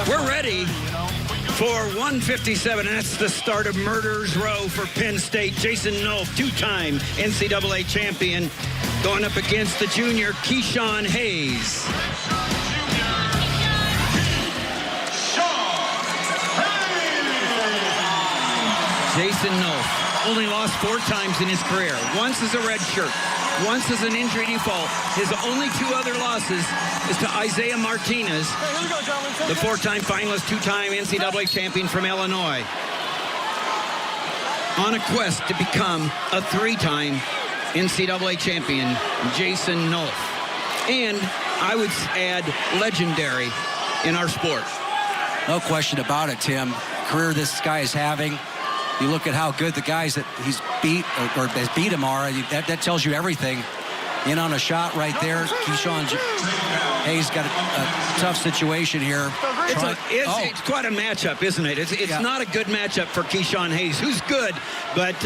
We're ready for 157, and that's the start of Murderers Row for Penn State. Jason Nolf, two-time NCAA champion, going up against the junior Ke-Shawn Hayes. Jason Nolf only lost 4 times in his career. Once as a redshirt, once as an injury default. His only 2 other losses is to Isaiah Martinez, the 4-time finalist, 2-time NCAA champion from Illinois, on a quest to become a 3-time NCAA champion, Jason Nolf. And I would add legendary in our sport. No question about it, Tim. Career this guy is having. You look at how good the guys that he's beat or has beat him are. That tells you everything. In on a shot right there. Ke-Shawn Hayes got a tough situation here. It's quite a matchup, isn't it? It's not a good matchup for Ke-Shawn Hayes, who's good, but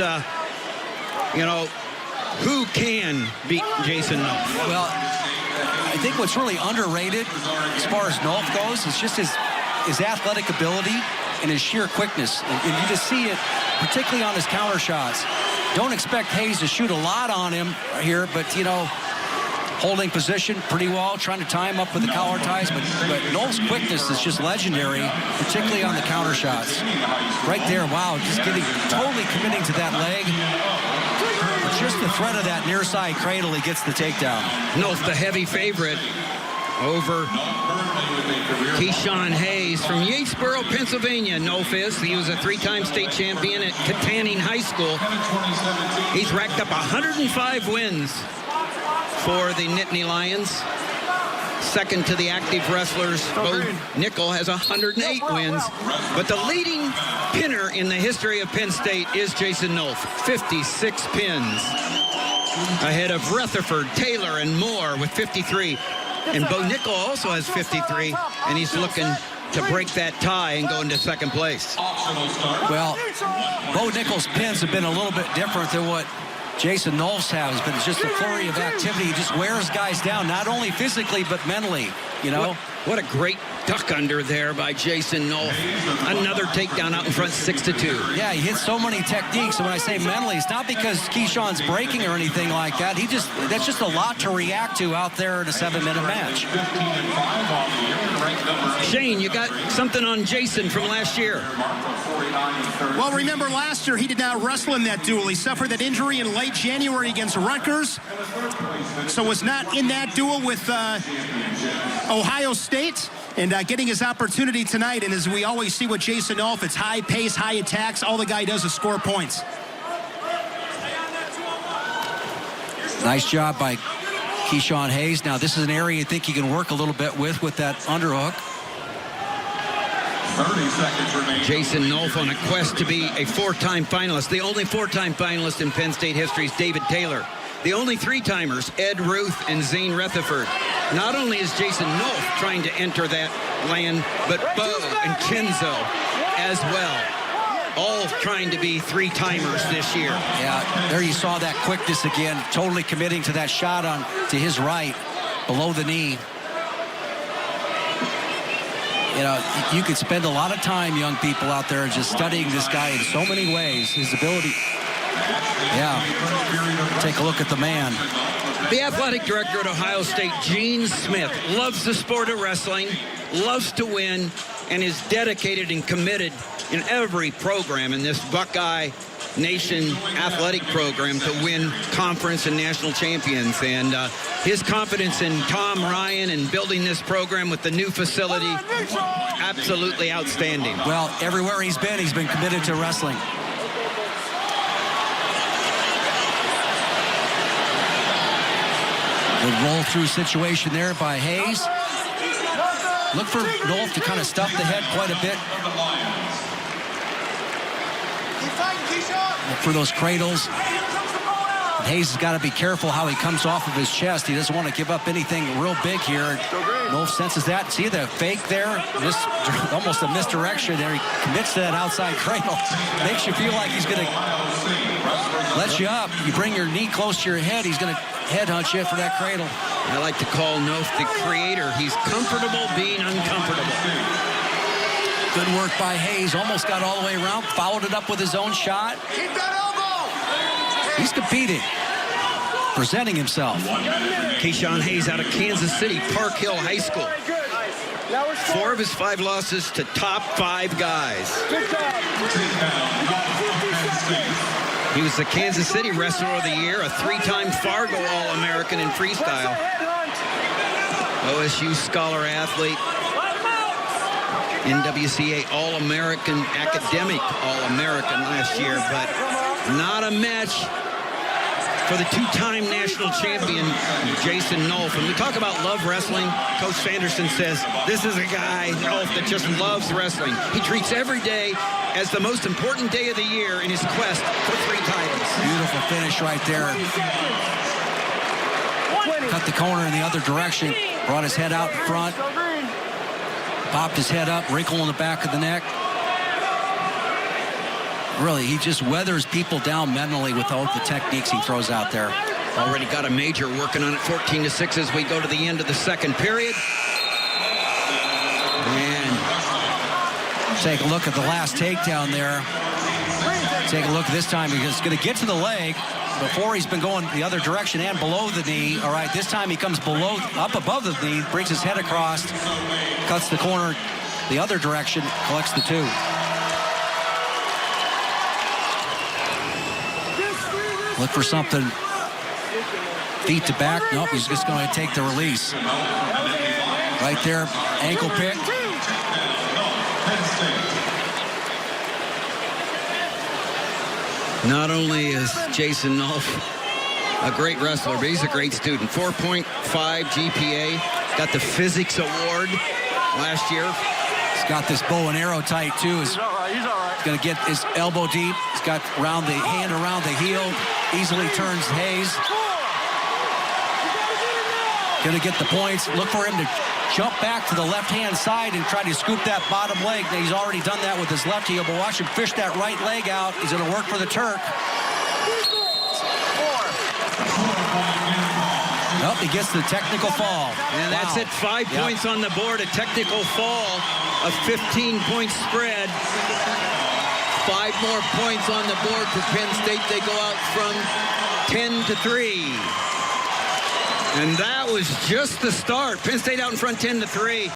who can beat Jason Nolf? Well, I think what's really underrated as far as Nolf goes is just his athletic ability and his sheer quickness. And you just see it, particularly on his counter shots. Don't expect Hayes to shoot a lot on him here, but, holding position pretty well, trying to tie him up with the collar ties. But Nolf's quickness is just legendary, particularly on the counter shots. Right there, wow, just totally committing to that leg. But just the threat of that near side cradle, he gets the takedown. Nolf, the heavy favorite over Ke-Shawn Hayes from Yatesboro, Pennsylvania. Nolf is. He was a 3-time state champion at Katanning High School. He's racked up 105 wins for the Nittany Lions. Second to the active wrestlers. Bo Nickel has 108 wins. But the leading pinner in the history of Penn State is Jason Nolf. 56 pins. Ahead of Rutherford, Taylor, and Moore with 53. And Bo Nickel also has 53, and he's looking to break that tie and go into second place. Well, Bo Nickel's pins have been a little bit different than what Jason Nolf's has, but it's just a flurry of activity. He just wears guys down, not only physically, but mentally, What a great duck under there by Jason Nolf. Another takedown out in front, 6-2. Yeah, he hits so many techniques, and when I say mentally, it's not because Ke-Shawn's breaking or anything like that. That's just a lot to react to out there in a 7-minute match. Shane, you got something on Jason from last year. Well, remember last year he did not wrestle in that duel. He suffered that injury in late January against Rutgers, so was not in that duel with Ohio State, and getting his opportunity tonight. And as we always see with Jason Nolf, it's high pace, high attacks. All the guy does is score points. Nice job by Ke-Shawn Hayes. Now, this is an area you think you can work a little bit with that underhook. 30 seconds remaining. Jason Nolf on a quest to be a 4-time finalist. The only 4-time finalist in Penn State history is David Taylor. The only 3-timers, Ed Ruth and Zane Rutherford. Not only is Jason Nolf trying to enter that land, but Bo and Kenzo as well. All trying to be 3-timers this year. Yeah, there you saw that quickness again, totally committing to that shot to his right, below the knee. You could spend a lot of time, young people out there, just studying this guy in so many ways. His ability. Yeah, take a look at the man. The athletic director at Ohio State, Gene Smith, loves the sport of wrestling, loves to win, and is dedicated and committed in every program in this Buckeye Nation athletic program to win conference and national champions. And his confidence in Tom Ryan and building this program with the new facility, absolutely outstanding. Well, everywhere he's been committed to wrestling. Good roll-through situation there by Hayes. Look for Nolf to kind of stuff the head quite a bit. Look for those cradles. Hayes has got to be careful how he comes off of his chest. He doesn't want to give up anything real big here. Nolf senses that. See the fake there? Almost a misdirection there. He commits to that outside cradle. Makes you feel like he's going to let you up. You bring your knee close to your head, he's going to headhunt you for that cradle. I like to call Nolf the creator. He's comfortable being uncomfortable. Good work by Hayes. Almost got all the way around. Followed it up with his own shot. Keep that elbow. He's competing. Presenting himself. Ke-Shawn Hayes out of Kansas City, Park Hill High School. 4 of his 5 losses to top 5 guys. He was the Kansas City Wrestler of the Year, a 3-time Fargo All-American in freestyle. OSU Scholar Athlete. NWCA All-American, Academic All-American last year, but not a match for the 2-time national champion, Jason Nolf. And we talk about love wrestling. Coach Sanderson says, this is a guy, Nolf, that just loves wrestling. He treats every day as the most important day of the year in his quest for 3 titles. Beautiful finish right there. Cut the corner in the other direction. Brought his head out in front. Popped his head up, wrinkle in the back of the neck. Really, he just weathers people down mentally with all the techniques he throws out there. Already got a major working on it, 14-6 as we go to the end of the second period. And take a look at the last takedown there. Take a look this time. He's going to get to the leg. Before he's been going the other direction and below the knee. All right, this time he comes up above the knee, brings his head across, cuts the corner the other direction, collects the 2. Look for something. Feet to back. Nope, he's just going to take the release. Right there, ankle pick. not only is Jason Nolf a great wrestler, but he's a great student. 4.5 GPA. Got the physics award last year. He's got this bow and arrow tight, too. He's going to get his elbow deep. He's got the hand around the heel. Easily turns Hayes. Going to get the points. Look for him to jump back to the left-hand side and try to scoop that bottom leg. He's already done that with his left heel, but watch him fish that right leg out. He's going to work for the Turk. Nope, he gets the technical fall. And that's it. 5 points on the board. A technical fall. A 15-point spread. 5 more points on the board for Penn State. They go out from 10-3. And that was just the start. Penn State out in front 10-3.